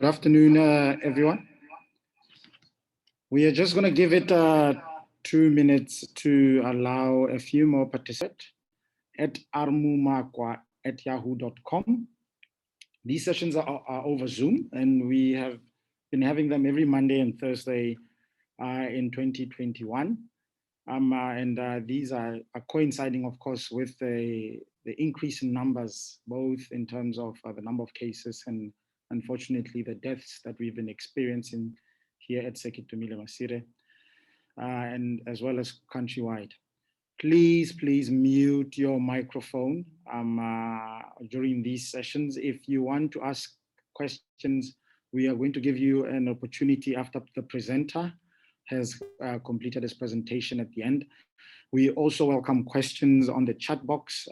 afternoon, everyone. We are just going to give it 2 minutes to allow a few more participants at armumakwa@yahoo.com. These sessions are over Zoom, and we have been having them every Monday and Thursday in 2021. These are coinciding, of course, with the increase in numbers, both in terms of the number of cases and unfortunately the deaths that we've been experiencing here at Sekitumile Masire, and as well as countrywide. Please mute your microphone during these sessions. If you want to ask questions, we are going to give you an opportunity after the presenter has completed his presentation at the end. We also welcome questions on the chat box.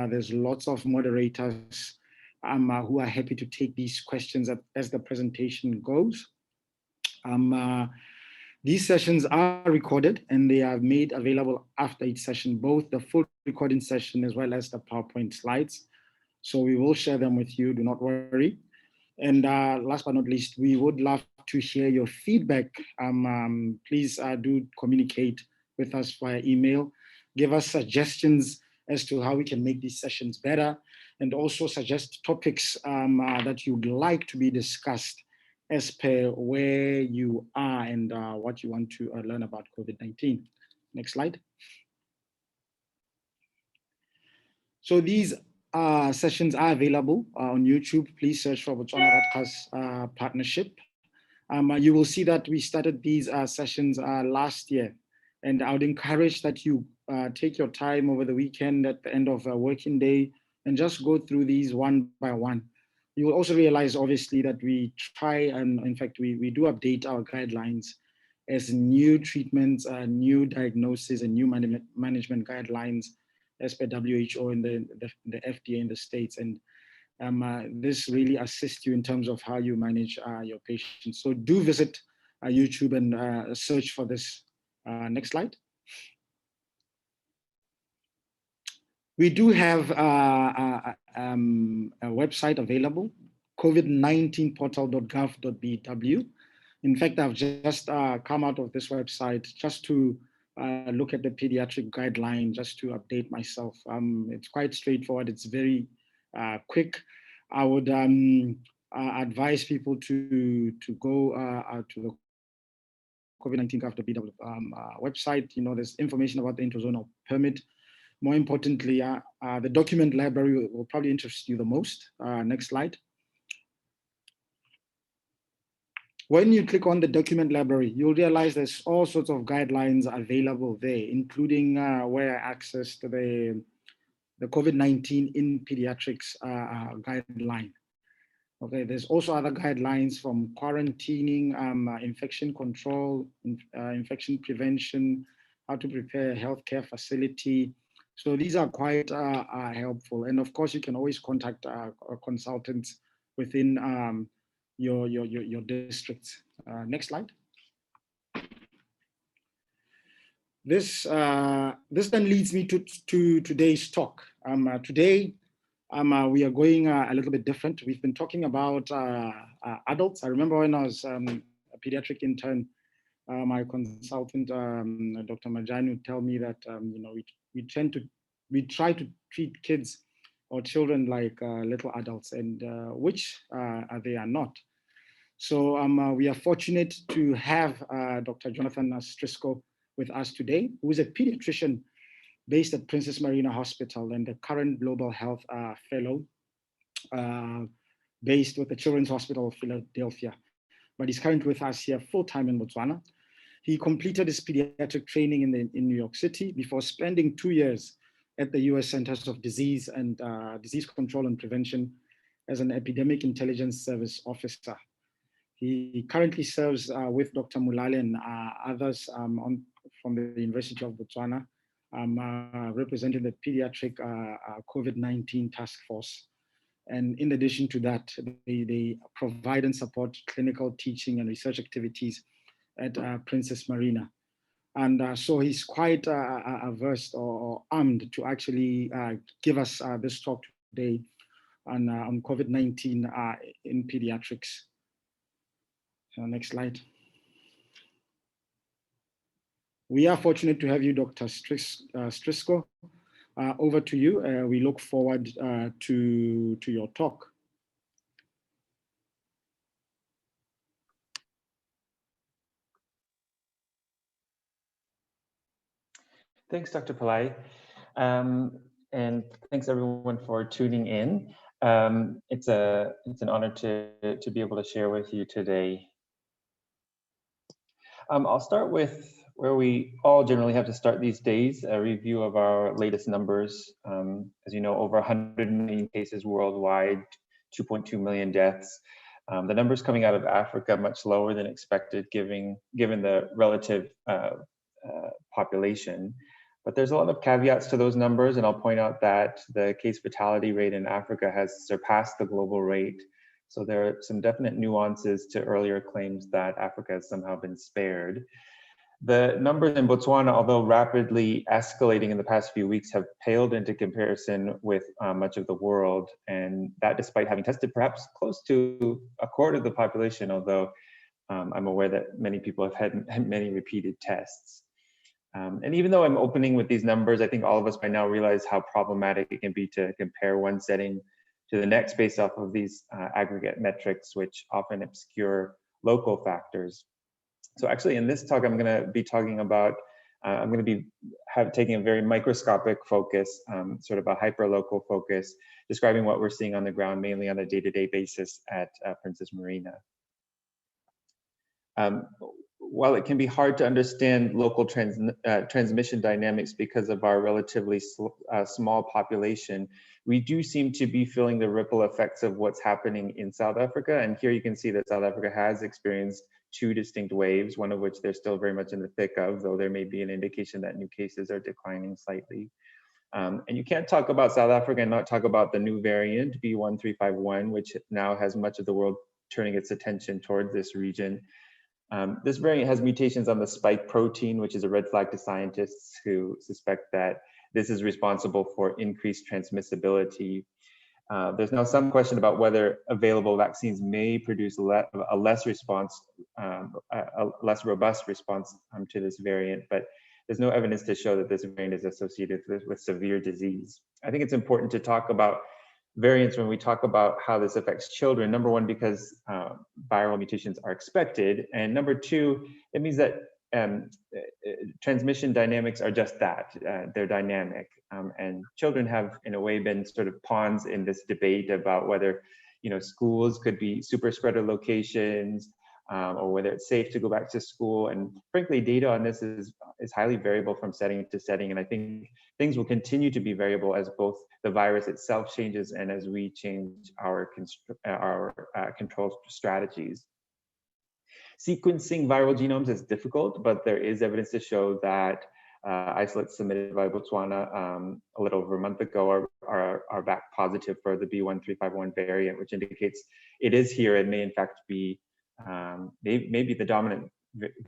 There's lots of moderators who are happy to take these questions as the presentation goes. These sessions are recorded and they are made available after each session, both the full recording session as well as the PowerPoint slides. So we will share them with you, do not worry. And last but not least, we would love to hear your feedback. Please do communicate with us via email. Give us suggestions as to how we can make these sessions better, and also suggest topics that you'd like to be discussed as per where you are and what you want to learn about COVID-19. Next slide. So these sessions are available on YouTube. Please search for Botswana-Rutgers partnership. You will see that we started these sessions last year, and I would encourage that you take your time over the weekend at the end of a working day and just go through these one by one. You will also realize, obviously, that we try and, in fact, we do update our guidelines as new treatments, new diagnoses, and new management guidelines as per WHO and the FDA in the States. And this really assists you in terms of how you manage your patients. So do visit YouTube and search for this. Next slide. We do have a website available, covid19portal.gov.bw. In fact, I've just come out of this website just to look at the pediatric guideline, just to update myself. It's quite straightforward. It's very quick. I would advise people to go to the COVID-19.gov.bw website. You know, there's information about the interzonal permit. More importantly, the document library will probably interest you the most. Next slide. When you click on the document library, you'll realize there's all sorts of guidelines available there, including where I accessed the COVID-19 in pediatrics guideline. Okay, there's also other guidelines from quarantining, infection control, infection prevention, how to prepare a healthcare facility. So these are quite helpful. And of course, you can always contact consultants within your districts. Next slide. This then leads me to today's talk. Today, we are going a little bit different. We've been talking about adults. I remember when I was a pediatric intern, my consultant, Dr. Majani, would tell me that you know, we try to treat kids or children like little adults, and which they are not. So we are fortunate to have Dr. Jonathan Strisco with us today, who is a pediatrician based at Princess Marina Hospital and the current Global Health Fellow based with the Children's Hospital of Philadelphia. But he's currently with us here full-time in Botswana. He completed his pediatric training in New York City before spending 2 years at the US Centers of Disease and Disease Control and Prevention as an Epidemic Intelligence Service Officer. He currently serves with Dr. Mulale and others from the University of Botswana, representing the Pediatric COVID-19 Task Force. And in addition to that, they provide and support clinical teaching and research activities at Princess Marina. And so he's quite versed or armed to actually give us this talk today on COVID-19 in pediatrics. Next slide. We are fortunate to have you, Dr. Strisco. Over to you. We look forward to your talk. Thanks, Dr. Pillai. And thanks everyone for tuning in. It's an honor to be able to share with you today. I'll start with where we all generally have to start these days, a review of our latest numbers. As you know, over 100 million cases worldwide, 2.2 million deaths. The numbers coming out of Africa much lower than expected, given the relative population. But there's a lot of caveats to those numbers, and I'll point out that the case fatality rate in Africa has surpassed the global rate. So there are some definite nuances to earlier claims that Africa has somehow been spared. The numbers in Botswana, although rapidly escalating in the past few weeks, have paled into comparison with much of the world, and that despite having tested perhaps close to a quarter of the population, although I'm aware that many people have had many repeated tests. And even though I'm opening with these numbers, I think all of us by now realize how problematic it can be to compare one setting to the next based off of these aggregate metrics, which often obscure local factors. So actually in this talk, I'm going to be talking about, I'm going to be taking a very microscopic focus, sort of a hyper-local focus, describing what we're seeing on the ground, mainly on a day-to-day basis at Princess Marina. While it can be hard to understand local transmission dynamics because of our relatively small population, we do seem to be feeling the ripple effects of what's happening in South Africa. And here you can see that South Africa has experienced two distinct waves, one of which they're still very much in the thick of, though there may be an indication that new cases are declining slightly. And you can't talk about South Africa and not talk about the new variant, B.1.351, which now has much of the world turning its attention towards this region. This variant has mutations on the spike protein, which is a red flag to scientists who suspect that this is responsible for increased transmissibility. There's now some question about whether available vaccines may produce a less robust response to this variant, but there's no evidence to show that this variant is associated with severe disease. I think it's important to talk about variants when we talk about how this affects children. Number one, because viral mutations are expected, and number two, it means that transmission dynamics are just that, they're dynamic. And children have, in a way, been sort of pawns in this debate about whether, schools could be super spreader locations, or whether it's safe to go back to school. And frankly, data on this is highly variable from setting to setting. And I think things will continue to be variable as both the virus itself changes and as we change our control strategies. Sequencing viral genomes is difficult, but there is evidence to show that isolates submitted by Botswana a little over a month ago are back positive for the B.1.351 variant, which indicates it is here and may in fact be maybe the dominant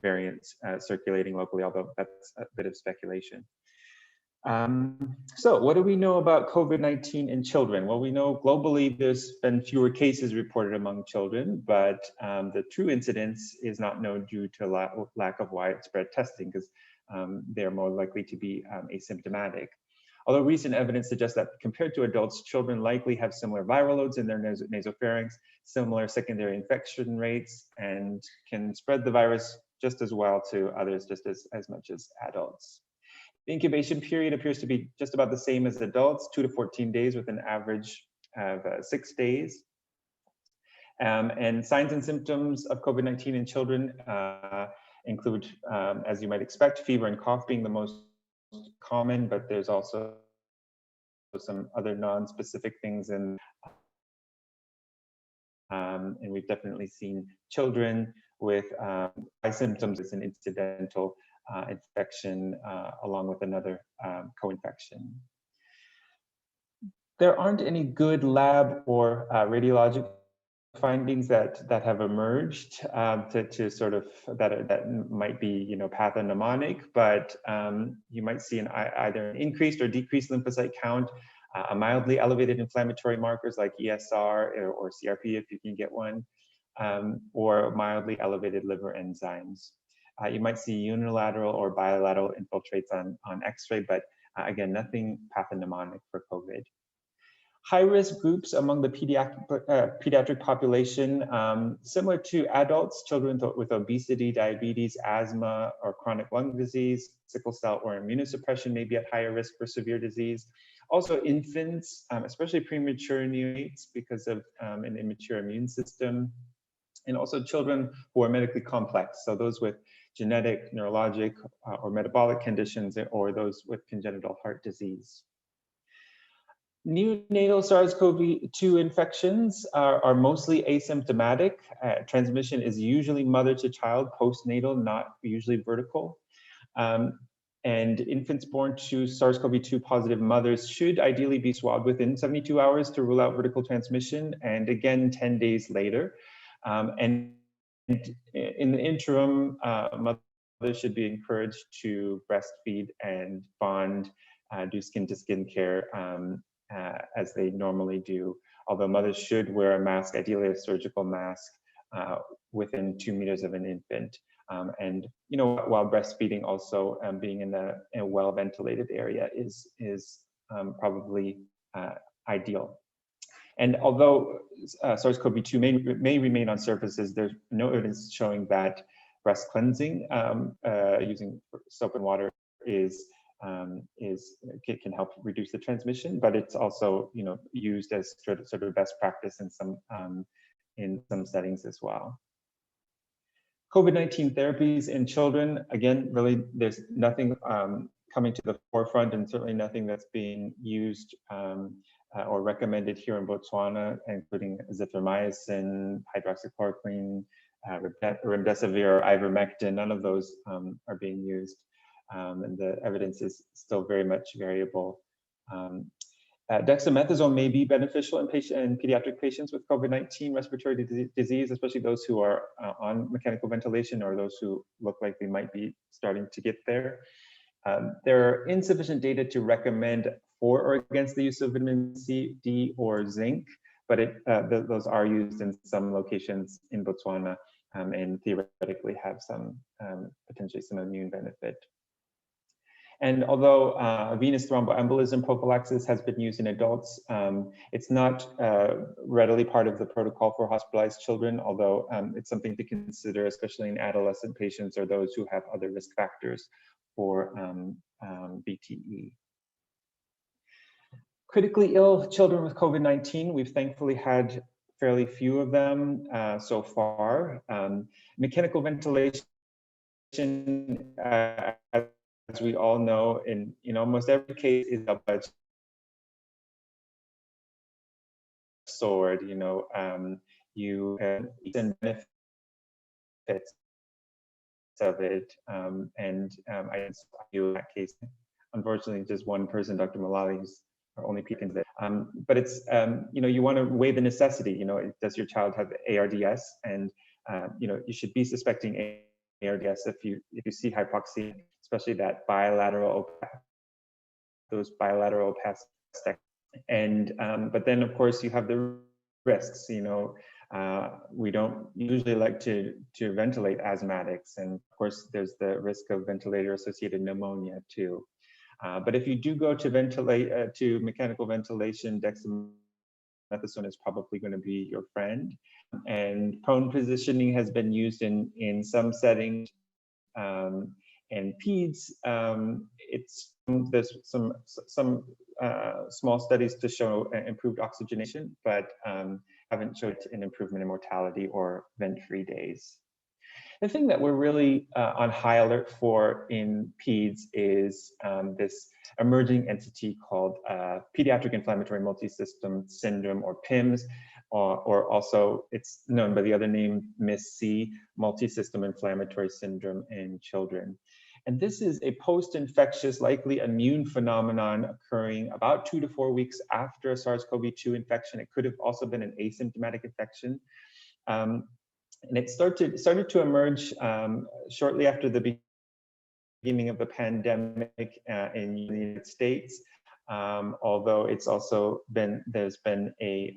variant circulating locally, although that's a bit of speculation. So what do we know about COVID-19 in children? Well, we know globally there's been fewer cases reported among children, but the true incidence is not known due to lack of widespread testing, because they're more likely to be asymptomatic. Although recent evidence suggests that compared to adults, children likely have similar viral loads in their nasopharynx, similar secondary infection rates, and can spread the virus just as well to others, just as much as adults. The incubation period appears to be just about the same as adults, 2 to 14 days with an average of 6 days. And signs and symptoms of COVID-19 in children include, as you might expect, fever and cough being the most common, but there's also some other non-specific things. And we've definitely seen children with eye symptoms as an incidental infection along with another co-infection. There aren't any good lab or radiologic findings that have emerged to sort of that might be pathognomonic, but you might see either an increased or decreased lymphocyte count, a mildly elevated inflammatory markers like ESR or CRP if you can get one, or mildly elevated liver enzymes. You might see unilateral or bilateral infiltrates on X-ray, but again, nothing pathognomonic for COVID. High-risk groups among the pediatric population, similar to adults, children with obesity, diabetes, asthma, or chronic lung disease, sickle cell or immunosuppression may be at higher risk for severe disease. Also infants, especially premature neonates because of an immature immune system, and also children who are medically complex, so those with genetic, neurologic, or metabolic conditions, or those with congenital heart disease. Neonatal SARS-CoV-2 infections are mostly asymptomatic. Transmission is usually mother to child, postnatal, not usually vertical. And infants born to SARS-CoV-2 positive mothers should ideally be swabbed within 72 hours to rule out vertical transmission, and again 10 days later. And in the interim, mothers should be encouraged to breastfeed and bond, do skin-to-skin care as they normally do. Although mothers should wear a mask, ideally a surgical mask, within 2 meters of an infant. And while breastfeeding, also being in a well-ventilated area is probably ideal. And although SARS-CoV-2 may remain on surfaces, there's no evidence showing that breast cleansing using soap and water can help reduce the transmission, but it's also used as sort of best practice in some settings as well. COVID-19 therapies in children, again, really there's nothing coming to the forefront, and certainly nothing that's being used or recommended here in Botswana, including azithromycin, hydroxychloroquine, remdesivir, or ivermectin. None of those are being used, and the evidence is still very much variable. Dexamethasone may be beneficial in pediatric patients with COVID-19 respiratory disease, especially those who are on mechanical ventilation or those who look like they might be starting to get there. There are insufficient data to recommend for or against the use of vitamin C, D, or zinc, but those are used in some locations in Botswana and theoretically have some potentially some immune benefit. And although venous thromboembolism prophylaxis has been used in adults, it's not readily part of the protocol for hospitalized children, although it's something to consider, especially in adolescent patients or those who have other risk factors for VTE. Critically ill children with COVID-19, we've thankfully had fairly few of them so far. Mechanical ventilation, as we all know, in almost every case is a double-edged sword. You can benefits of it, and I do in that case. Unfortunately, just one person, Dr. Malali, who's our only patient there. But it's you want to weigh the necessity. Does your child have ARDS? And you should be suspecting ARDS if you see hypoxia, especially that bilateral, those bilateral opacities. And but then of course you have the risks. We don't usually like to ventilate asthmatics, and of course there's the risk of ventilator-associated pneumonia too. But if you do go to mechanical ventilation, dexamethasone is probably going to be your friend. And prone positioning has been used in some settings. And PEDS, there's some small studies to show improved oxygenation, but haven't showed an improvement in mortality or vent-free days. The thing that we're really on high alert for in PEDS is this emerging entity called Pediatric Inflammatory Multisystem Syndrome, or PIMS, or also it's known by the other name MIS-C, Multisystem Inflammatory Syndrome in children. And this is a post-infectious, likely immune phenomenon occurring about 2 to 4 weeks after a SARS-CoV-2 infection. It could have also been an asymptomatic infection. And it started to emerge shortly after the beginning of the pandemic in the United States, although it's also there's been a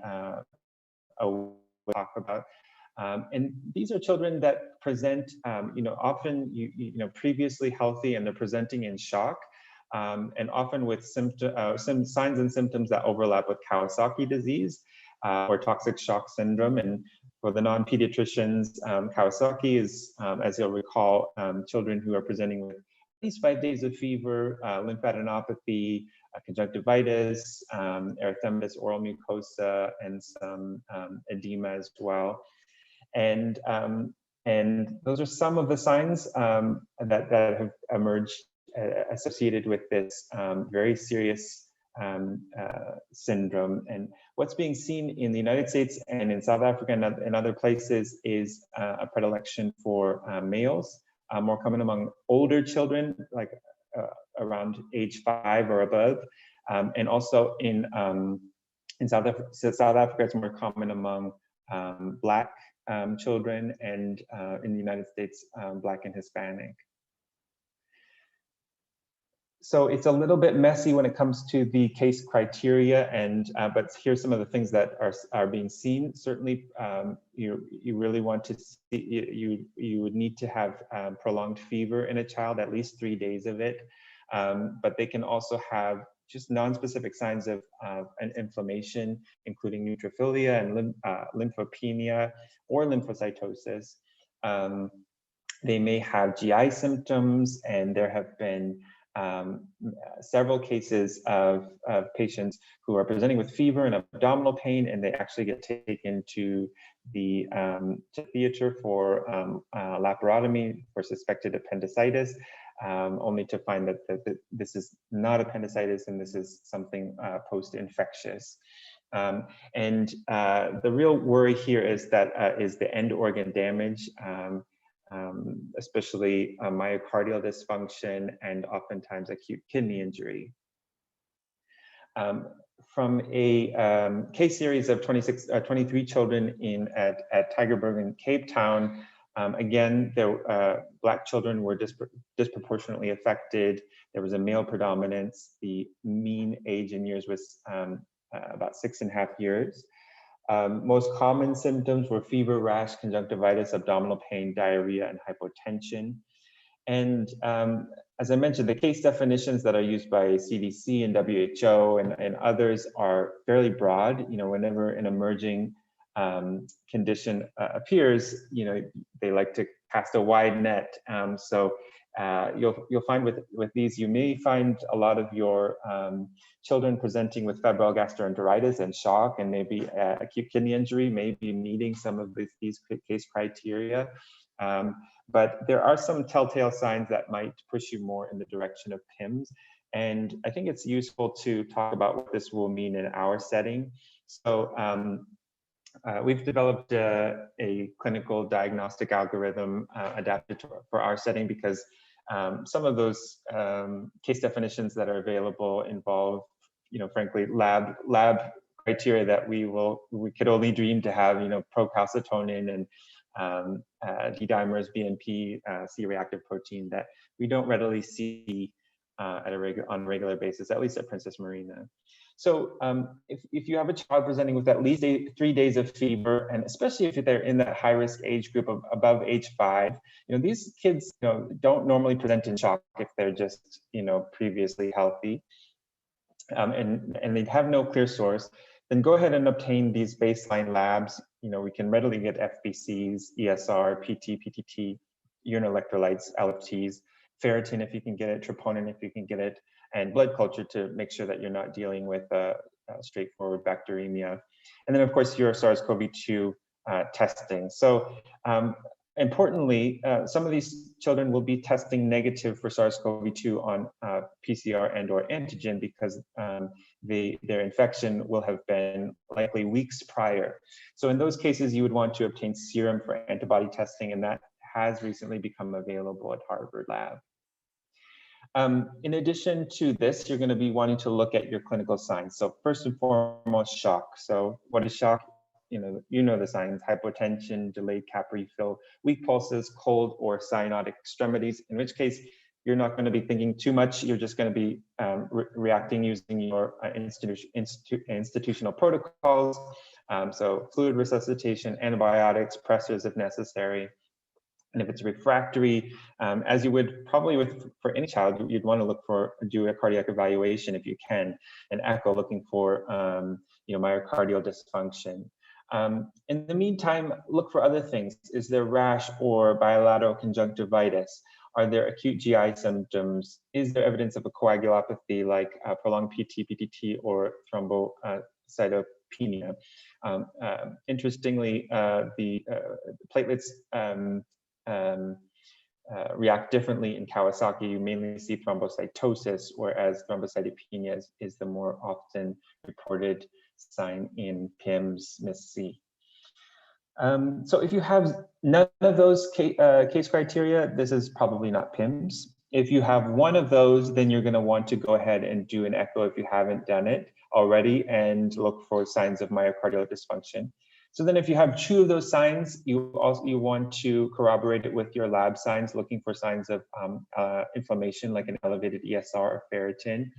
talk about And these are children that present, often previously healthy, and they're presenting in shock, and often with some signs and symptoms that overlap with Kawasaki disease or toxic shock syndrome. And for the non-pediatricians, Kawasaki is, as you'll recall, children who are presenting with at least 5 days of fever, lymphadenopathy, conjunctivitis, erythematous oral mucosa, and some edema as well. And those are some of the signs that have emerged associated with this very serious syndrome. And what's being seen in the United States and in South Africa and other places is a predilection for males, more common among older children, like around age 5 or above, and also in South Africa, it's more common among Black children, and in the United States, Black and Hispanic. So it's a little bit messy when it comes to the case criteria, and but here's some of the things that are being seen. Certainly, you really want to see, you would need to have prolonged fever in a child, at least 3 days of it, but they can also have just non-specific signs of an inflammation, including neutrophilia and lymphopenia or lymphocytosis. They may have GI symptoms, and there have been several cases of patients who are presenting with fever and abdominal pain, and they actually get taken to the theater for laparotomy for suspected appendicitis, only to find that this is not appendicitis and this is something post-infectious. And the real worry here is that is the end organ damage, especially myocardial dysfunction and oftentimes acute kidney injury. From a case series of 23 children at Tygerberg in Cape Town, again, Black children were disproportionately affected. There was a male predominance. The mean age in years was about 6.5 years. Most common symptoms were fever, rash, conjunctivitis, abdominal pain, diarrhea, and hypotension. And as I mentioned, the case definitions that are used by CDC and WHO and others are fairly broad. Whenever an emerging condition appears, they like to cast a wide net. So you'll find with these, you may find a lot of your children presenting with febrile gastroenteritis and shock, and maybe acute kidney injury may be meeting some of these case criteria. But there are some telltale signs that might push you more in the direction of PIMS. And I think it's useful to talk about what this will mean in our setting. So we've developed a clinical diagnostic algorithm adapted for our setting, because some of those case definitions that are available involve, frankly, lab criteria that we could only dream to have, procalcitonin and D-dimers, BNP, C-reactive protein, that we don't readily see on a regular basis, at least at Princess Marina. So if you have a child presenting with at least 3 days of fever, and especially if they're in that high-risk age group of above age 5, these kids don't normally present in shock if they're just previously healthy, and they have no clear source. Then go ahead and obtain these baseline labs. We can readily get FBCs, ESR, PT, PTT, urine electrolytes, LFTs, ferritin if you can get it, troponin if you can get it, and blood culture to make sure that you're not dealing with straightforward bacteremia. And then, of course, your SARS-CoV-2 testing. So importantly, some of these children will be testing negative for SARS-CoV-2 on PCR and/or antigen, because their infection will have been likely weeks prior. So in those cases, you would want to obtain serum for antibody testing, and that has recently become available at Harvard Lab. In addition to this, you're going to be wanting to look at your clinical signs. So first and foremost, shock. So what is shock? You know the signs: hypotension, delayed cap refill, weak pulses, cold or cyanotic extremities, in which case you're not going to be thinking too much. You're just going to be reacting using your institutional protocols. So fluid resuscitation, antibiotics, pressors if necessary. And if it's refractory, as you would probably for any child, you'd want to do a cardiac evaluation if you can, an echo looking for myocardial dysfunction. In the meantime, look for other things. Is there rash or bilateral conjunctivitis? Are there acute GI symptoms? Is there evidence of a coagulopathy like prolonged PT, PTT, or thrombocytopenia? Interestingly, the platelets react differently in Kawasaki. You mainly see thrombocytosis, whereas thrombocytopenia is the more often reported sign in PIMS, MIS-C. So if you have none of those case criteria, this is probably not PIMS. If you have one of those, then you're going to want to go ahead and do an echo if you haven't done it already and look for signs of myocardial dysfunction. So then if you have two of those signs, you want to corroborate it with your lab signs, looking for signs of inflammation like an elevated ESR or ferritin,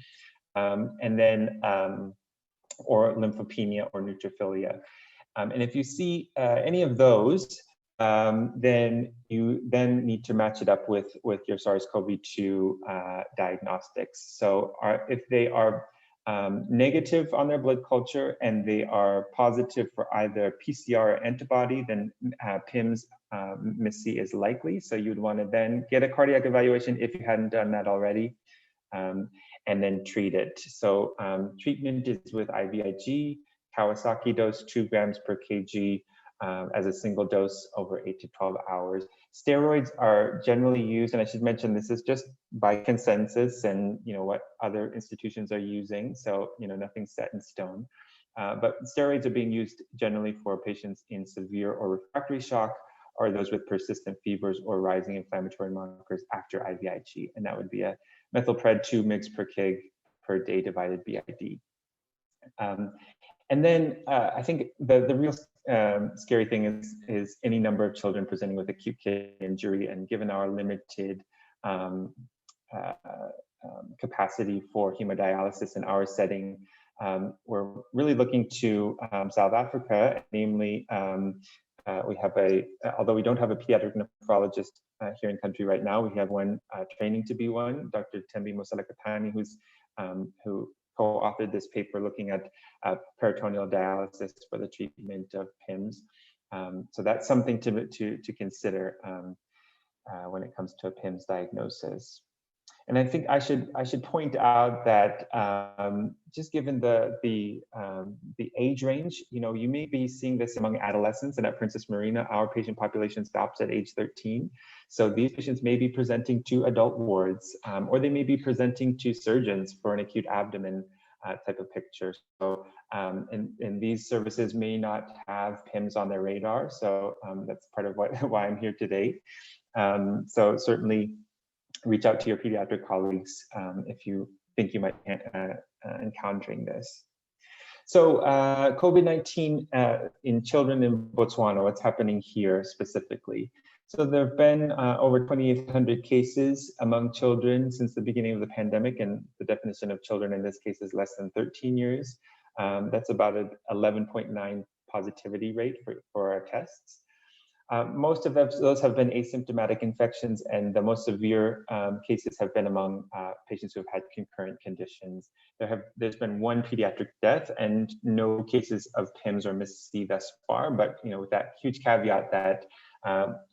and then or lymphopenia or neutrophilia. And if you see any of those, then you need to match it up with your SARS-CoV-2 diagnostics. So if they are negative on their blood culture and they are positive for either PCR or antibody, then PIMS MIS-C is likely. So you'd want to then get a cardiac evaluation if you hadn't done that already, and then treat it. So treatment is with IVIG, Kawasaki dose 2 grams per kg as a single dose over 8 to 12 hours. Steroids are generally used, and I should mention this is just by consensus and what other institutions are using, so nothing's set in stone. But steroids are being used generally for patients in severe or refractory shock, or those with persistent fevers or rising inflammatory markers after IVIG, and that would be a methylpred 2 mg per kg per day divided BID. And then I think the real scary thing is any number of children presenting with acute kidney injury, and given our limited capacity for hemodialysis in our setting, we're really looking to South Africa, namely we have although we don't have a pediatric nephrologist here in country right now, we have one training to be one, Dr. Tembi Mosalekatani, who co-authored this paper looking at peritoneal dialysis for the treatment of PIMS. So that's something to consider when it comes to a PIMS diagnosis. And I think I should point out that just given the age range, you may be seeing this among adolescents, and at Princess Marina, our patient population stops at age 13. So these patients may be presenting to adult wards, or they may be presenting to surgeons for an acute abdomen type of picture. So, and these services may not have PIMS on their radar. So that's part of why I'm here today. So certainly, reach out to your pediatric colleagues if you think you might be encountering this. So COVID-19 in children in Botswana, what's happening here specifically? So there have been over 2,800 cases among children since the beginning of the pandemic, and the definition of children in this case is less than 13 years. That's about an 11.9 positivity rate for our tests. Most of those have been asymptomatic infections, and the most severe cases have been among patients who have had concurrent conditions. There's been one pediatric death and no cases of PIMS or MIS-C thus far, but with that huge caveat that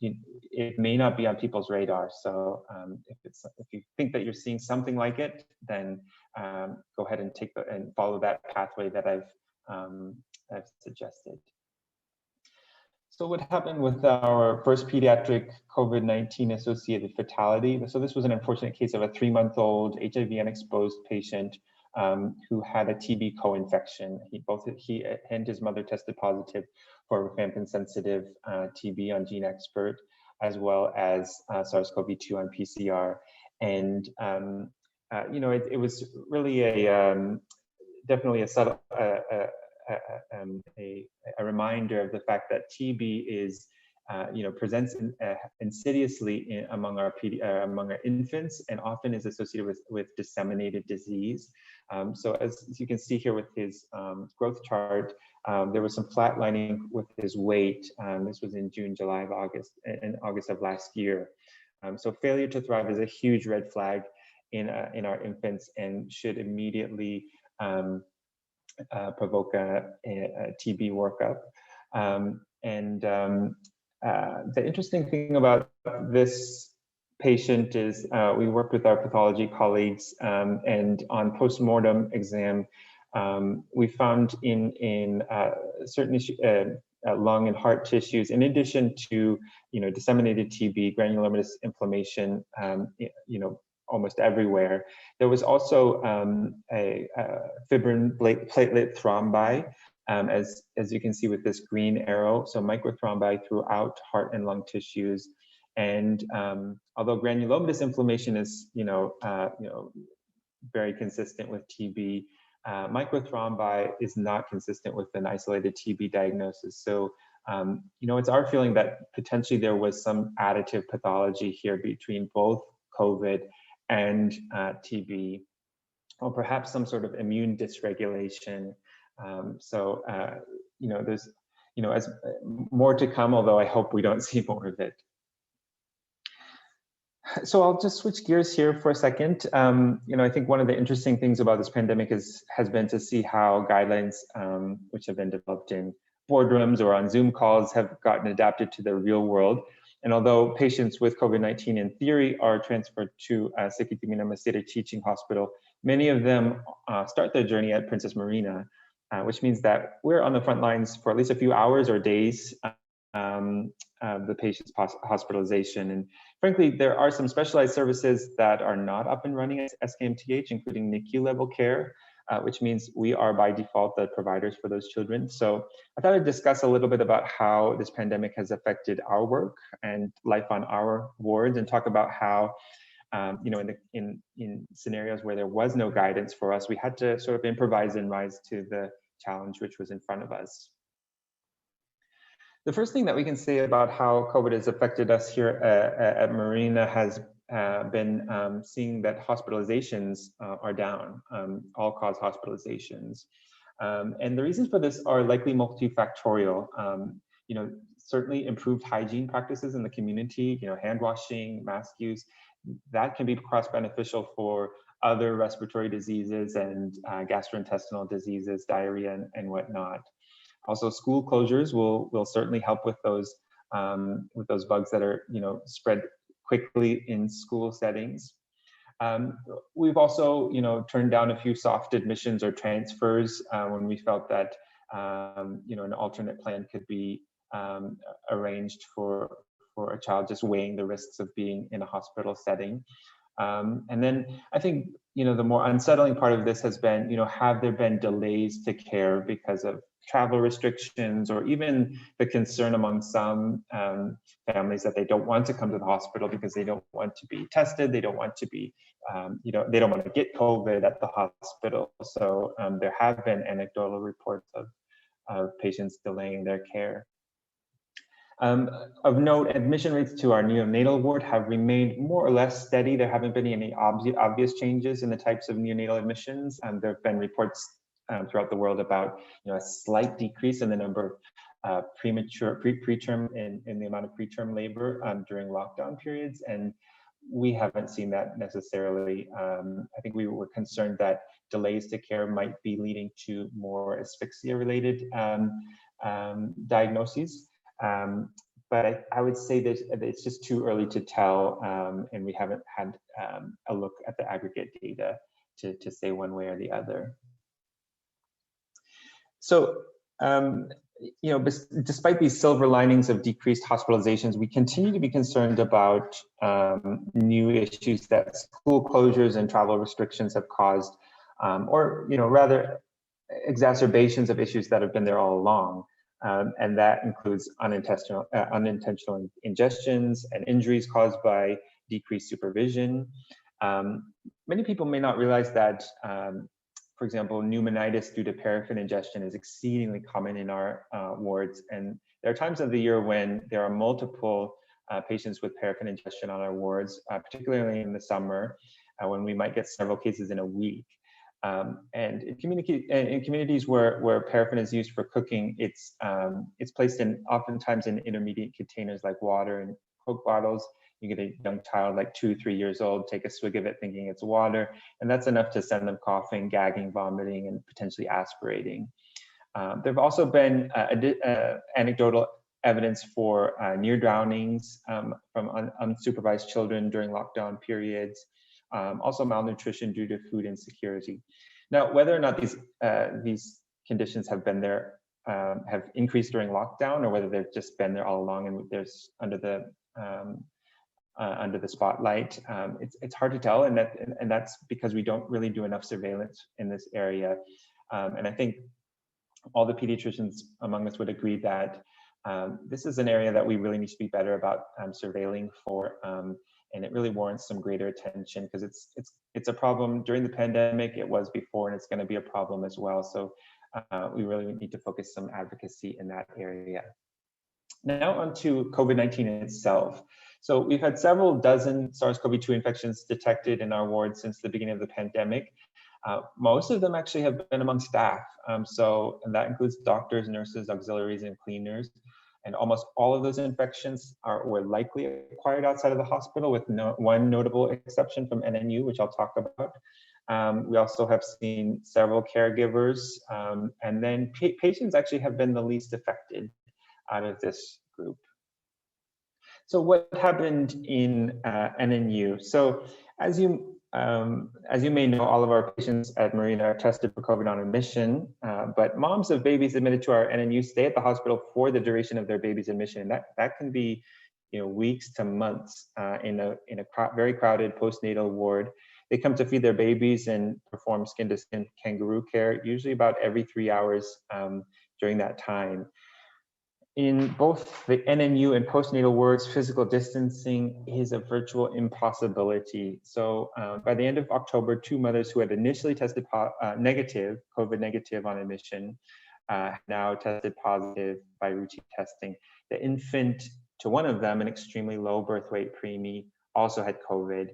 it may not be on people's radar. So if you think that you're seeing something like it, then go ahead and follow that pathway that I've suggested. So what happened with our first pediatric COVID-19 associated fatality? So this was an unfortunate case of a 3-month-old HIV unexposed patient who had a TB co-infection. Both he and his mother tested positive for rifampin-sensitive TB on GeneXpert, as well as SARS-CoV-2 on PCR. And it was really definitely a subtle a reminder of the fact that TB is presents insidiously among our infants, and often is associated with disseminated disease. So as you can see here with his growth chart, there was some flatlining with his weight. This was in June, July, and August of last year. So failure to thrive is a huge red flag in our infants and should immediately provoke a TB workup. The interesting thing about this patient is we worked with our pathology colleagues, and on postmortem exam, we found in certain lung and heart tissues, in addition to disseminated TB, granulomatous inflammation, almost everywhere. There was also a fibrin platelet thrombi, as you can see with this green arrow, so microthrombi throughout heart and lung tissues. And although granulomatous inflammation is very consistent with TB, microthrombi is not consistent with an isolated TB diagnosis. So it's our feeling that potentially there was some additive pathology here between both COVID and TB, or perhaps some sort of immune dysregulation. There's as more to come, although I hope we don't see more of it. So I'll just switch gears here for a second. I think one of the interesting things about this pandemic has been to see how guidelines, which have been developed in boardrooms or on Zoom calls, have gotten adapted to the real world. And although patients with COVID-19 in theory are transferred to Sekitimina Masira Teaching Hospital, many of them start their journey at Princess Marina, which means that we're on the front lines for at least a few hours or days of the patient's hospitalization. And frankly, there are some specialized services that are not up and running at SKMTH, including NICU level care, which means we are by default the providers for those children. So I thought I'd discuss a little bit about how this pandemic has affected our work and life on our wards, and talk about how, in scenarios where there was no guidance for us, we had to sort of improvise and rise to the challenge which was in front of us. The first thing that we can say about how COVID has affected us here at Marina has been seeing that hospitalizations are down, all-cause hospitalizations. And the reasons for this are likely multifactorial. Certainly improved hygiene practices in the community, hand washing, mask use, that can be cross-beneficial for other respiratory diseases and gastrointestinal diseases, diarrhea and whatnot. Also, school closures will certainly help with those bugs that are spread quickly in school settings. We've also turned down a few soft admissions or transfers when we felt that an alternate plan could be arranged for a child, just weighing the risks of being in a hospital setting. And then I think the more unsettling part of this has been have there been delays to care because of travel restrictions, or even the concern among some families that they don't want to come to the hospital because they don't want to be tested, they don't want to be, they don't want to get COVID at the hospital. So there have been anecdotal reports of patients delaying their care. Of note, admission rates to our neonatal ward have remained more or less steady. There haven't been any obvious changes in the types of neonatal admissions. There have been reports throughout the world about a slight decrease in the number of preterm in the amount of preterm labor during lockdown periods, and we haven't seen that necessarily. I think we were concerned that delays to care might be leading to more asphyxia-related diagnoses. But I would say that it's just too early to tell, and we haven't had a look at the aggregate data to say one way or the other. So, despite these silver linings of decreased hospitalizations, we continue to be concerned about new issues that school closures and travel restrictions have caused, or rather exacerbations of issues that have been there all along. And that includes unintentional ingestions and injuries caused by decreased supervision. Many people may not realize that, for example, pneumonitis due to paraffin ingestion is exceedingly common in our wards, and There are times of the year when there are multiple patients with paraffin ingestion on our wards, particularly in the summer, when we might get several cases in a week. And in communities where paraffin is used for cooking, it's placed in oftentimes in intermediate containers like water and Coke bottles. You get a young child like 2-3 years old, take a swig of it thinking it's water, and that's enough to send them coughing, gagging, vomiting, and potentially aspirating. There have also been anecdotal evidence for near drownings from unsupervised children during lockdown periods, also malnutrition due to food insecurity. Now, whether or not these conditions have been there, have increased during lockdown, or whether they've just been there all along and there's under the spotlight, it's hard to tell, and that's because we don't really do enough surveillance in this area. And I think all the pediatricians among us would agree that this is an area that we really need to be better about surveilling for, and it really warrants some greater attention, because it's a problem during the pandemic, it was before, and it's going to be a problem as well. So we really need to focus some advocacy in that area. Now on to COVID-19 itself. So we've had several dozen SARS-CoV-2 infections detected in our wards since the beginning of the pandemic. Most of them actually have been among staff. And that includes doctors, nurses, auxiliaries, and cleaners. And almost all of those infections were likely acquired outside of the hospital, with one notable exception from NNU, which I'll talk about. We also have seen several caregivers, and then patients actually have been the least affected out of this group. So what happened in NNU? So as you may know, all of our patients at Marina are tested for COVID on admission, but moms of babies admitted to our NNU stay at the hospital for the duration of their baby's admission. That can be, weeks to months in a very crowded postnatal ward. They come to feed their babies and perform skin-to-skin kangaroo care, usually about every 3 hours during that time. In both the NNU and postnatal wards, physical distancing is a virtual impossibility. So by the end of October, 2 mothers who had initially tested COVID negative on admission, now tested positive by routine testing. The infant to one of them, an extremely low birth weight preemie, also had COVID.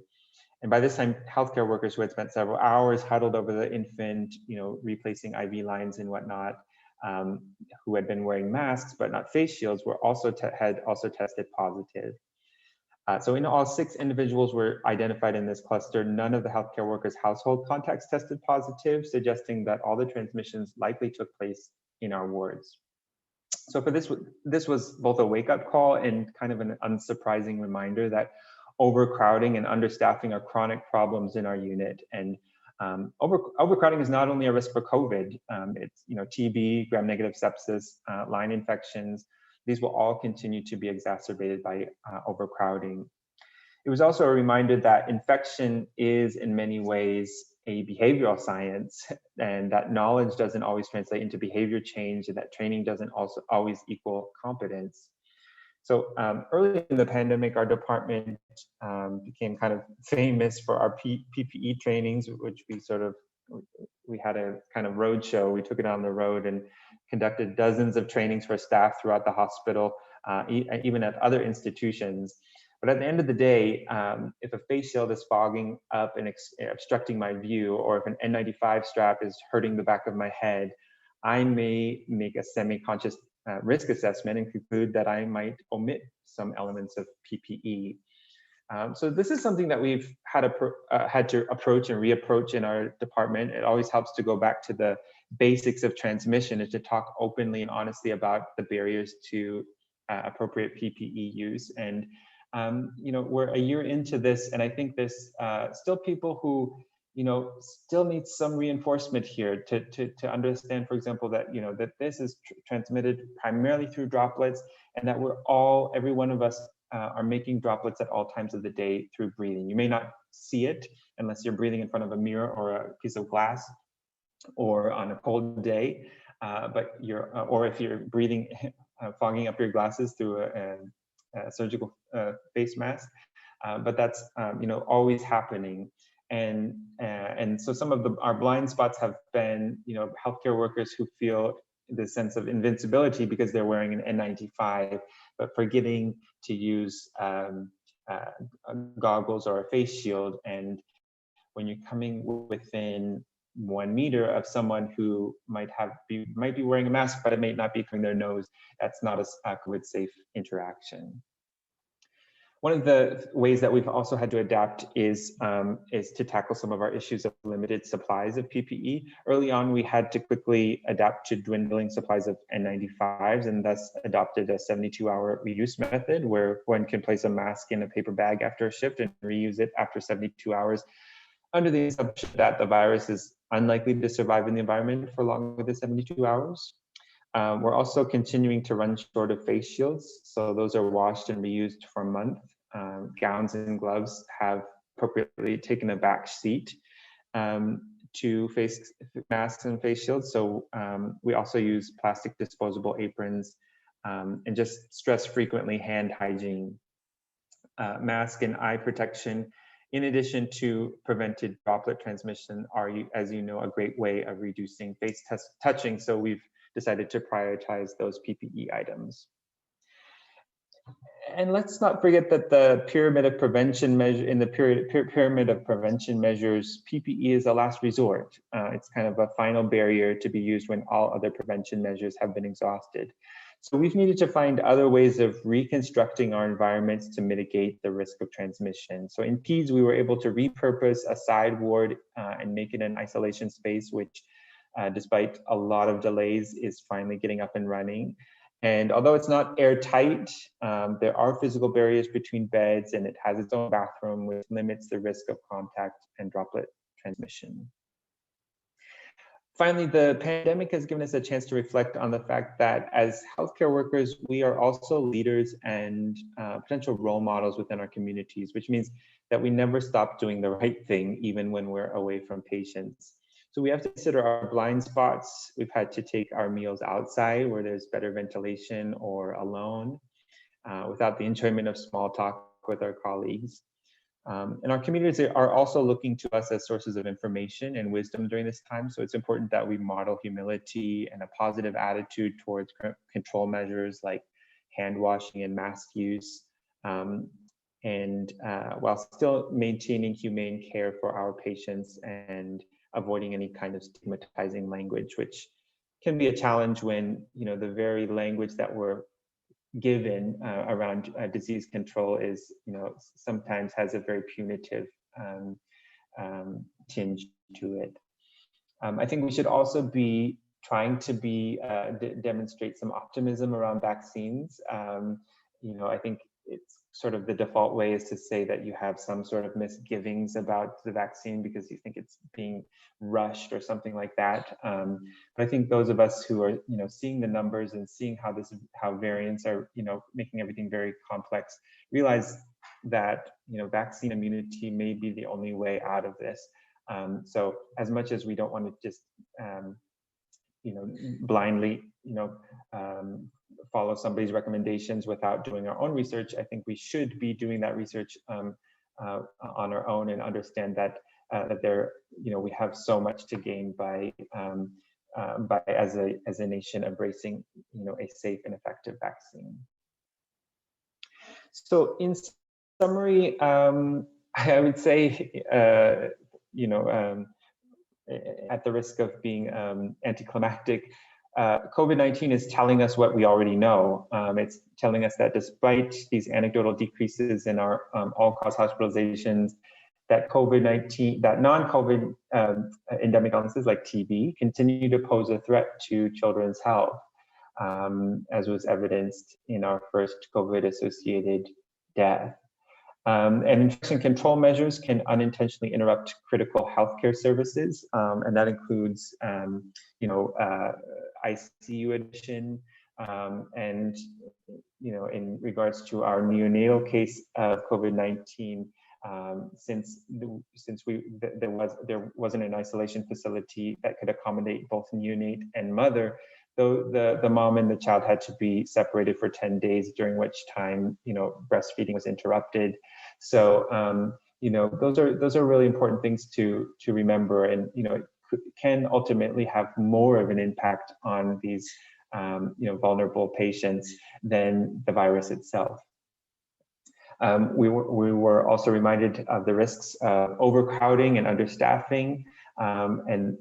And by this time, healthcare workers who had spent several hours huddled over the infant, replacing IV lines and whatnot, who had been wearing masks but not face shields, were had also tested positive. So in all, 6 individuals were identified in this cluster. None of the healthcare workers' household contacts tested positive, suggesting that all the transmissions likely took place in our wards. So for this was both a wake-up call and kind of an unsurprising reminder that overcrowding and understaffing are chronic problems in our unit. And overcrowding is not only a risk for COVID, it's TB, gram-negative sepsis, line infections. These will all continue to be exacerbated by overcrowding. It was also a reminder that infection is in many ways a behavioral science, and that knowledge doesn't always translate into behavior change, and that training doesn't also always equal competence. So early in the pandemic, our department became kind of famous for our PPE trainings, which we had a kind of road show. We took it on the road and conducted dozens of trainings for staff throughout the hospital, even at other institutions. But at the end of the day, if a face shield is fogging up and obstructing my view, or if an N95 strap is hurting the back of my head, I may make a semi-conscious risk assessment and conclude that I might omit some elements of PPE. So this is something that we've had to approach and reapproach in our department. It always helps to go back to the basics of transmission and to talk openly and honestly about the barriers to appropriate PPE use. And we're a year into this, and I think there's still people who still need some reinforcement here to understand, for example, that that this is transmitted primarily through droplets, and that every one of us are making droplets at all times of the day through breathing. You may not see it unless you're breathing in front of a mirror or a piece of glass, or on a cold day, or if you're breathing, fogging up your glasses through a surgical face mask. But that's always happening. And so some of our blind spots have been healthcare workers who feel the sense of invincibility because they're wearing an N95, but forgetting to use goggles or a face shield. And when you're coming within 1 meter of someone who might be wearing a mask, but it may not be covering their nose, that's not a COVID safe interaction. One of the ways that we've also had to adapt is to tackle some of our issues of limited supplies of PPE. Early on, we had to quickly adapt to dwindling supplies of N95s and thus adopted a 72-hour reuse method where one can place a mask in a paper bag after a shift and reuse it after 72 hours under the assumption that the virus is unlikely to survive in the environment for longer than 72 hours. We're also continuing to run short of face shields. So those are washed and reused for a month. Gowns and gloves have appropriately taken a back seat to face masks and face shields. So we also use plastic disposable aprons and just stress frequently hand hygiene. Mask and eye protection, in addition to prevented droplet transmission, are, as you know, a great way of reducing face touching. So we've decided to prioritize those PPE items. And let's not forget that the pyramid of prevention measure in the pyramid of prevention measures, PPE is a last resort. It's kind of a final barrier to be used when all other prevention measures have been exhausted. So we've needed to find other ways of reconstructing our environments to mitigate the risk of transmission. So in PEDS, we were able to repurpose a side ward and make it an isolation space, which despite a lot of delays is finally getting up and running. And although it's not airtight, there are physical barriers between beds and it has its own bathroom, which limits the risk of contact and droplet transmission. Finally, the pandemic has given us a chance to reflect on the fact that as healthcare workers, we are also leaders and potential role models within our communities, which means that we never stop doing the right thing, even when we're away from patients. So we have to consider our blind spots. We've had to take our meals outside where there's better ventilation or alone without the enjoyment of small talk with our colleagues. And our communities are also looking to us as sources of information and wisdom during this time. So it's important that we model humility and a positive attitude towards control measures like hand washing and mask use. While still maintaining humane care for our patients and avoiding any kind of stigmatizing language, which can be a challenge when, you know, the very language that we're given around disease control is, you know, sometimes has a very punitive tinge to it. I think we should also be trying to demonstrate some optimism around vaccines. You know, I think it's sort of the default way is to say that you have some sort of misgivings about the vaccine because you think it's being rushed or something like that. But I think those of us who are, you know, seeing the numbers and seeing how variants are, you know, making everything very complex, realize that, you know, vaccine immunity may be the only way out of this. So as much as we don't want to just, you know, blindly, you know, follow somebody's recommendations without doing our own research, I think we should be doing that research on our own and understand that you know, we have so much to gain by as a nation embracing, you know, a safe and effective vaccine. So in summary, I would say, you know, at the risk of being anticlimactic, COVID-19 is telling us what we already know. It's telling us that despite these anecdotal decreases in our all-cause hospitalizations, that COVID-19, that non-COVID endemic illnesses like TB continue to pose a threat to children's health, as was evidenced in our first COVID-associated death. And infection control measures can unintentionally interrupt critical healthcare services, and that includes, you know, ICU admission, and, you know, in regards to our neonatal case of COVID-19, since there wasn't an isolation facility that could accommodate both neonate and mother, though the mom and the child had to be separated for 10 days, during which time, you know, breastfeeding was interrupted. So, you know, those are really important things to remember. And, you know, can ultimately have more of an impact on these vulnerable patients than the virus itself. We were also reminded of the risks of overcrowding and understaffing, and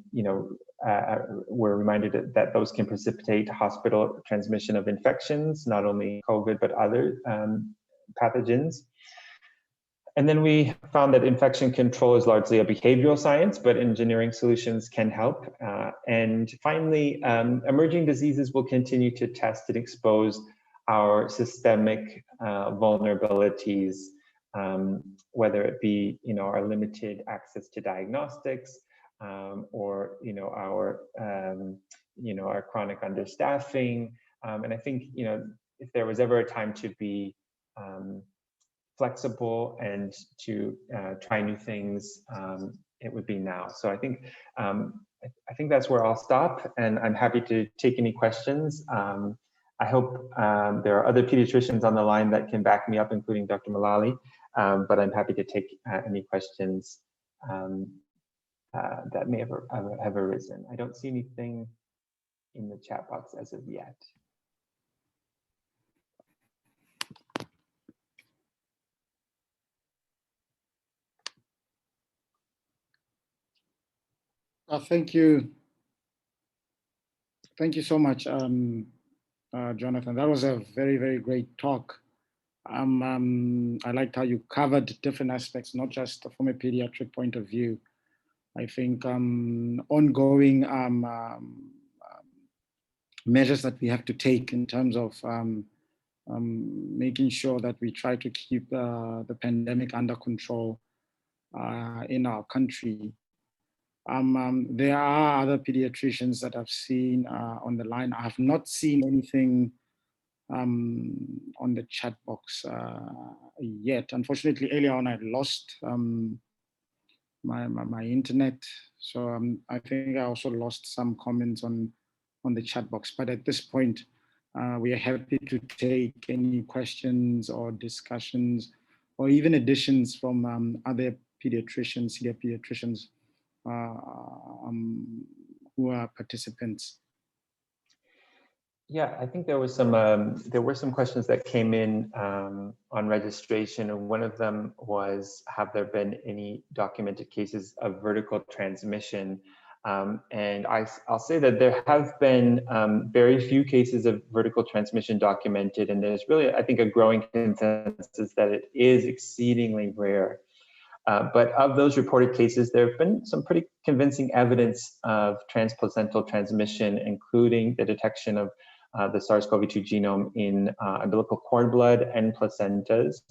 we're reminded that those can precipitate hospital transmission of infections, not only COVID, but other pathogens. And then we found that infection control is largely a behavioral science, but engineering solutions can help. And finally, emerging diseases will continue to test and expose our systemic vulnerabilities, whether it be our limited access to diagnostics, or our chronic understaffing. And I think if there was ever a time to be flexible and to try new things, it would be now. So I think that's where I'll stop, and I'm happy to take any questions. I hope there are other pediatricians on the line that can back me up, including Dr. Malali, but I'm happy to take any questions that may have arisen. I don't see anything in the chat box as of yet. Thank you. Thank you so much, Jonathan. That was a very, very great talk. I liked how you covered different aspects, not just from a pediatric point of view. I think ongoing measures that we have to take in terms of making sure that we try to keep the pandemic under control in our country. There are other pediatricians that I've seen on the line. I have not seen anything on the chat box yet. Unfortunately, earlier on I lost my internet, so I think I also lost some comments on the chat box. But at this point, we are happy to take any questions or discussions, or even additions from other pediatricians, senior pediatricians who are participants. Yeah, I think there were some questions that came in on registration, and one of them was, have there been any documented cases of vertical transmission? And I'll say that there have been very few cases of vertical transmission documented, and there's really, I think, a growing consensus that it is exceedingly rare. But of those reported cases, there have been some pretty convincing evidence of transplacental transmission, including the detection of the SARS-CoV-2 genome in umbilical cord blood and placentas.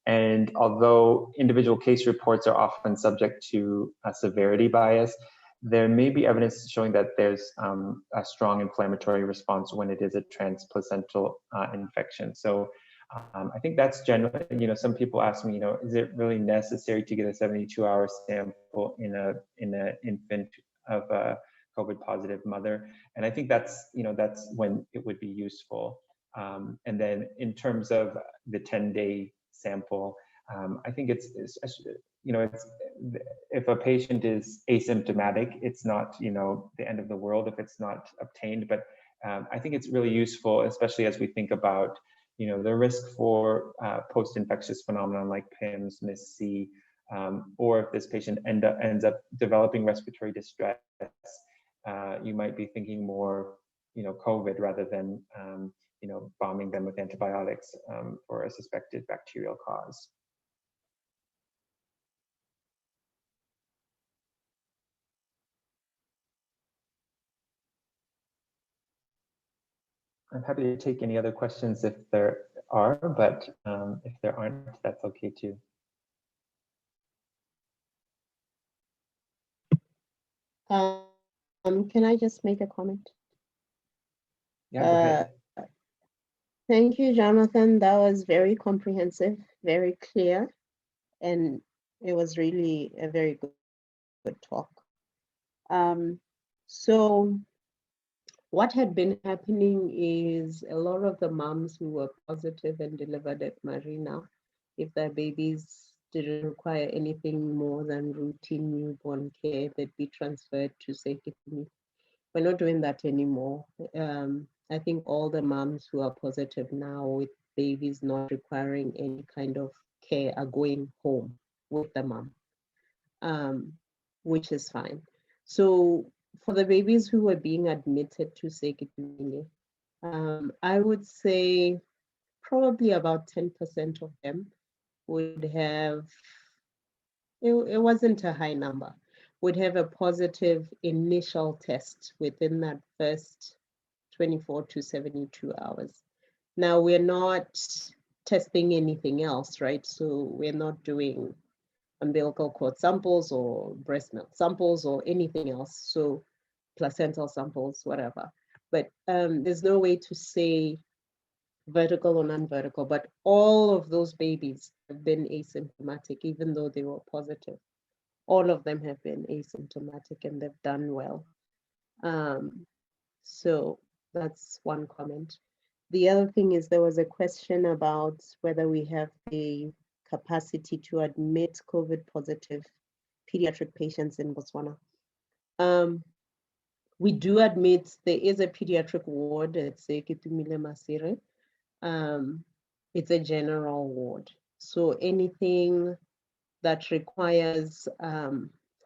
And although individual case reports are often subject to a severity bias, there may be evidence showing that there's a strong inflammatory response when it is a transplacental infection. So I think that's generally, some people ask me, is it really necessary to get a 72-hour sample in an infant of a COVID positive mother? And I think that's when it would be useful. And then in terms of the 10-day sample, I think it's if a patient is asymptomatic, it's not, the end of the world if it's not obtained. But I think it's really useful, especially as we think about the risk for post-infectious phenomenon like PIMS, MIS-C, or if this patient ends up developing respiratory distress, you might be thinking more, COVID rather than, bombing them with antibiotics for a suspected bacterial cause. I'm happy to take any other questions if there are, but if there aren't, that's okay too. Can I just make a comment? Yeah, go ahead. Thank you, Jonathan. That was very comprehensive, very clear, and it was really a very good talk. So what had been happening is a lot of the moms who were positive and delivered at Marina, if their babies didn't require anything more than routine newborn care, they'd be transferred to Sekitumi. We're not doing that anymore. I think all the moms who are positive now with babies not requiring any kind of care are going home with the mom, which is fine. So for the babies who were being admitted to Sekitumi, I would say probably about 10% of them would have, it wasn't a high number, would have a positive initial test within that first 24 to 72 hours. Now, we're not testing anything else, right? So we're not doing umbilical cord samples or breast milk samples or anything else. So placental samples, whatever. But there's no way to say vertical or non-vertical, but all of those babies have been asymptomatic, even though they were positive. All of them have been asymptomatic and they've done well. So that's one comment. The other thing is there was a question about whether we have the capacity to admit COVID positive pediatric patients in Botswana. We do admit there is a pediatric ward at Sekitumile Masire. It's a general ward. So anything that requires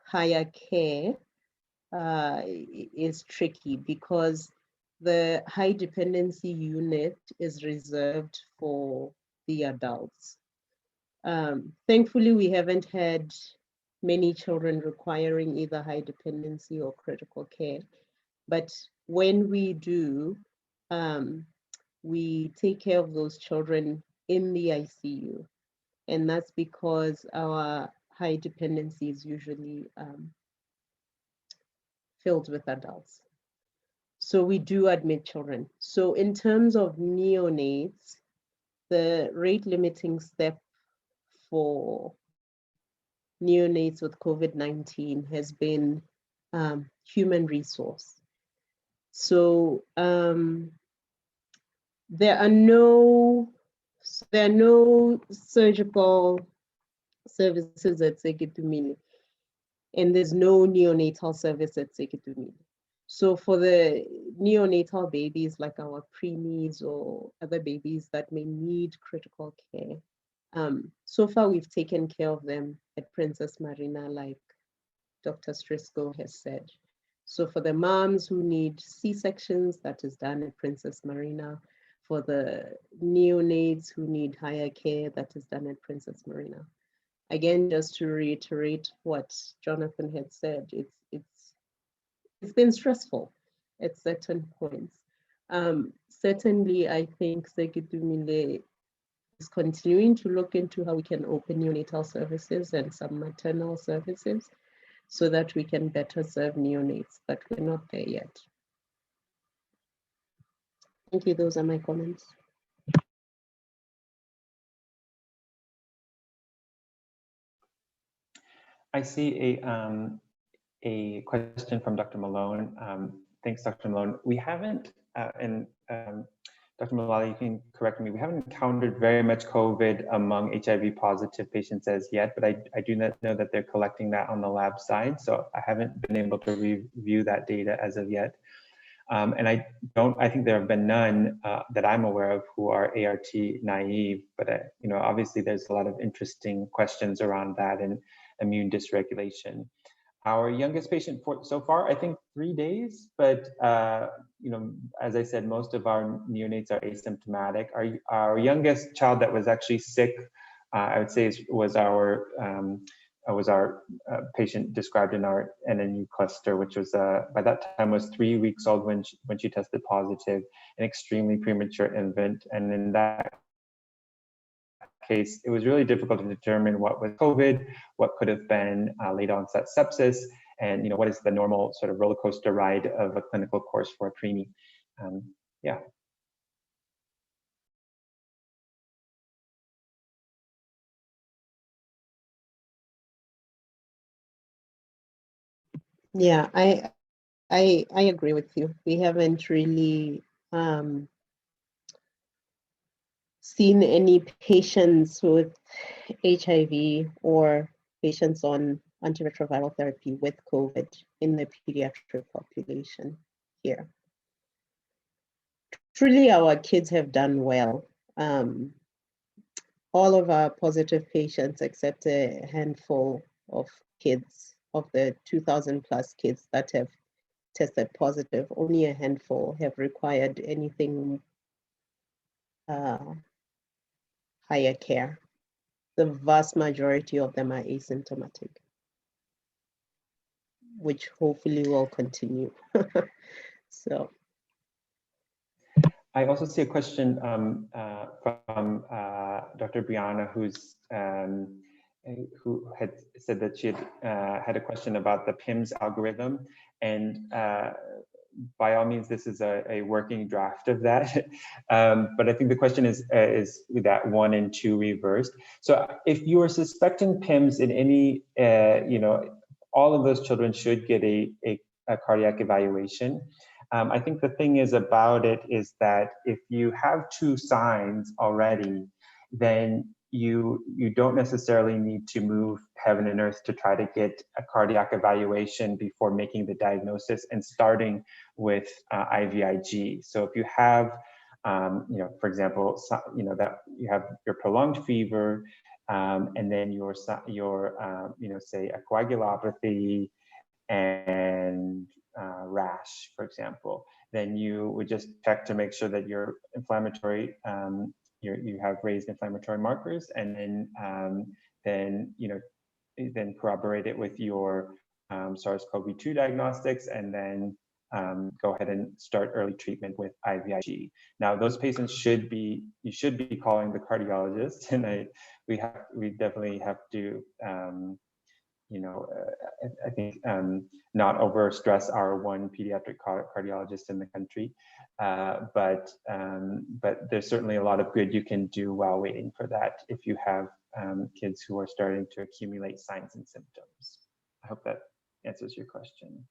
higher care is tricky because the high dependency unit is reserved for the adults. Thankfully, we haven't had many children requiring either high dependency or critical care. But when we do, we take care of those children in the ICU. And that's because our high dependency is usually filled with adults. So we do admit children. So in terms of neonates, the rate limiting step for neonates with COVID-19 has been human resource. So there are no surgical services at Sekitumile, and there's no neonatal service at Sekitumile. So for the neonatal babies, like our preemies or other babies that may need critical care, so far we've taken care of them at Princess Marina, like Dr. Strisco has said. So for the moms who need C-sections, that is done at Princess Marina. For the neonates who need higher care, that is done at Princess Marina. Again, just to reiterate what Jonathan had said, it's been stressful at certain points. Certainly, I think Sekitumile is continuing to look into how we can open neonatal services and some maternal services so that we can better serve neonates, but we're not there yet. Thank you, those are my comments. I see a question from Dr. Malone. Thanks, Dr. Malone. We haven't, Dr. Malala, you can correct me, we haven't encountered very much COVID among HIV positive patients as yet, but I do not know that they're collecting that on the lab side, so I haven't been able to review that data as of yet. And I think there have been none that I'm aware of who are ART naive, but obviously there's a lot of interesting questions around that and immune dysregulation. Our youngest patient so far, I think 3 days, but as I said, most of our neonates are asymptomatic. Our youngest child that was actually sick, I would say was our patient described in our NNU cluster, which was by that time was 3 weeks old when she tested positive, an extremely premature infant, and in that case, it was really difficult to determine what was COVID, what could have been late onset sepsis, and what is the normal sort of roller coaster ride of a clinical course for a preemie. Yeah. Yeah, I agree with you. We haven't really seen any patients with HIV or patients on antiretroviral therapy with COVID in the pediatric population here. Truly, our kids have done well. All of our positive patients, except a handful of kids, of the 2,000 plus kids that have tested positive, only a handful have required anything higher care. The vast majority of them are asymptomatic, which hopefully will continue. So. I also see a question from Dr. Brianna, who had said that she had a question about the PIMS algorithm, and by all means, this is a working draft of that. But I think the question is that 1 and 2 reversed. So if you are suspecting PIMS in any, all of those children should get a cardiac evaluation. I think the thing is about it is that if you have 2 signs already, then you don't necessarily need to move heaven and earth to try to get a cardiac evaluation before making the diagnosis and starting with IVIG. So if you have, for example, that you have your prolonged fever, and then your say a coagulopathy and rash, for example, then you would just check to make sure that your inflammatory, you have raised inflammatory markers, and then corroborate it with your SARS-CoV-2 diagnostics, and then go ahead and start early treatment with IVIG. Now, those patients you should be calling the cardiologist, and we definitely have to. I think not overstress our one pediatric cardiologist in the country, but there's certainly a lot of good you can do while waiting for that if you have kids who are starting to accumulate signs and symptoms. I hope that answers your question.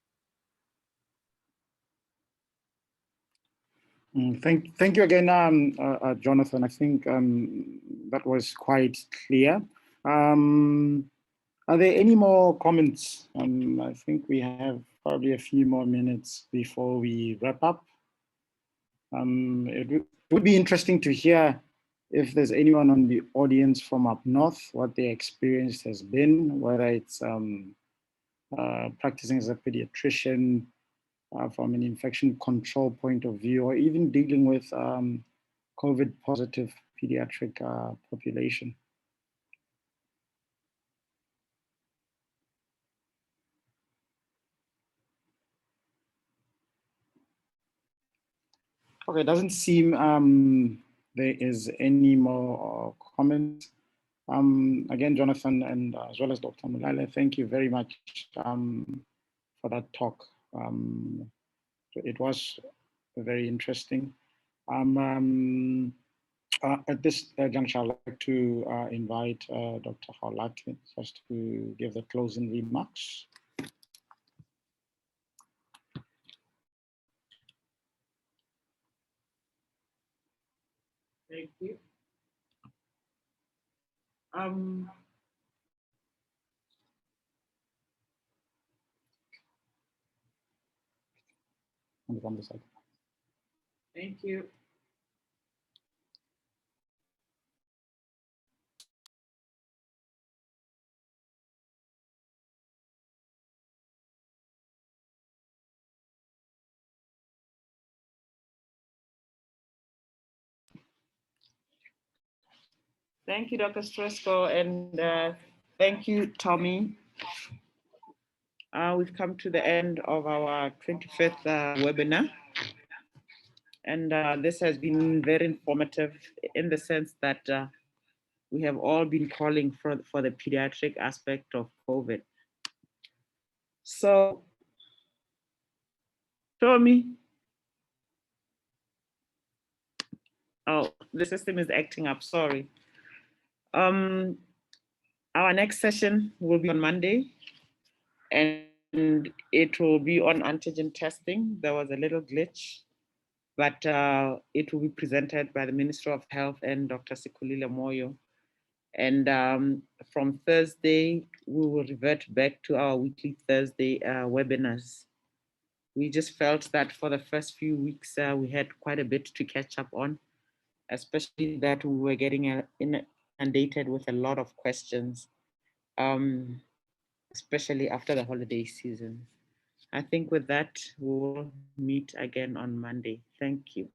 Thank you again, Jonathan. I think that was quite clear. Are there any more comments? I think we have probably a few more minutes before we wrap up. It would be interesting to hear if there's anyone on the audience from up north, what their experience has been, whether it's practicing as a pediatrician from an infection control point of view, or even dealing with COVID positive pediatric population. Okay, it doesn't seem there is any more comments. Again, Jonathan, and as well as Dr. Mulale, thank you very much for that talk. It was very interesting. At this juncture, I'd like to invite Dr. Haulati just to give the closing remarks. Thank you. Thank you. Thank you, Dr. Stresko, and thank you, Tommy. We've come to the end of our 25th webinar. And this has been very informative in the sense that we have all been calling for the pediatric aspect of COVID. So, Tommy. Oh, the system is acting up, sorry. Our next session will be on Monday, and it will be on antigen testing. There was a little glitch, but it will be presented by the Minister of Health and Dr. Sikulile Moyo. And from Thursday, we will revert back to our weekly Thursday webinars. We just felt that for the first few weeks, we had quite a bit to catch up on, especially that we were getting inundated with a lot of questions, especially after the holiday season. I think with that, we'll meet again on Monday. Thank you.